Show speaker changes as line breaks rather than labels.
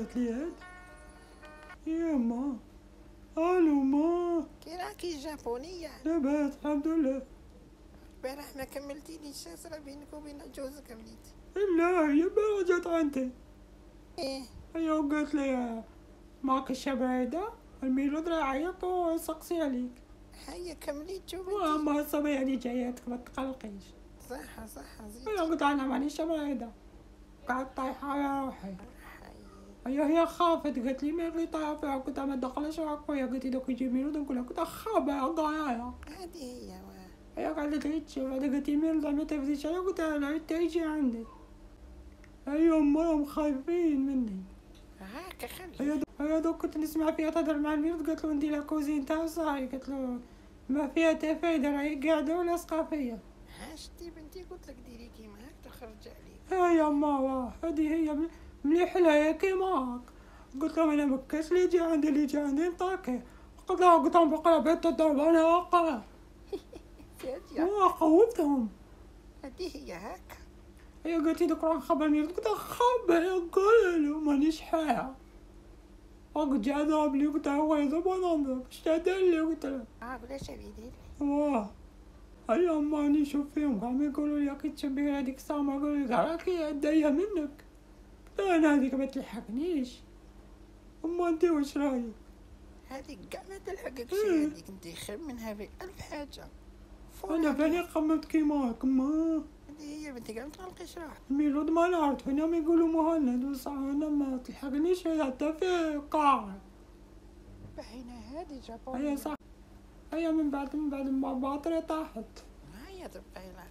قالت لي هاد يا ما. الو ما،
كي راكي الجابونية؟
لاباس الحمد لله.
البارح ما كملتيليش الشاسرة بينك وبين جوزك وليدي.
لا هي ما جات عندي.
ايه
هي قالت لي ماكش بعيدة الميلود راه عيط ويسقسي عليك.
هيا كمليتو بنتي.
وما الصبي يعني جاياتك ما تقلقيش.
صح زيد.
هي قلت انا مانيش بعيدة، قعدت طايحة على روحي.
حي.
هي خافت قالت لي مين اللي طايحة فيها، قلت ما دخلش خويا، قالت لي دوك يجي ميلود نقول لها كنت خابة قاعدة.
هادي هي
هي قعدت تهيج بعد قالت لي مين زعما تفديش عليا، قلت لها لا تيجي عندي. هي امهم خايفين مني.
هاكا خلي.
هي دوك كنت نسمع فيها تهضر مع الميلود، قالت له ندير لها كوزين تاع صاحي، قالت له ما فيها تا فايدة راهي قاعدة ولاصقة فيا.
هاشتي بنتي قلت لك ديري كيما هاك تخرج عليك.
هي ما هذه هي مليح لها كيما هاك. قلت لهم انا مكاش اللي يجي عندي نطاكي. قلت لهم بقرا بيت الضرب انا واقع. خوفتهم.
هادي هي هاكا.
هي قالت لي دوك راه نخبر الميلود، قلت لها خبر قول له مانيش حاجة. قلت جا ضربني، قلت هو يضرب وانا نضرب، اش تدير لي؟ قلت له
بلاش بيدير
واه. هيا اما نشوف فيهم قام يقولوا لي كي تشبه هذيك الساعة، يقولوا لي راكي داية منك. انا هذيك ما تلحقنيش. اما انت واش رايك؟
هذيك كاع ما تلحقك شي، هذيك انت خير منها بألف حاجة.
انا بالي قمت كيما هاك ما.
هذه هي بنتي كاع ما تقلقيش روحك.
الميلود ما نعرف هنا ما يقولوا مهند، بصح انا ما تلحقنيش حتى في قاع.
باينة هذه جابونية.
هيا صح. هيا من بعد ما باطري طاحت.
هيا تبقى إلى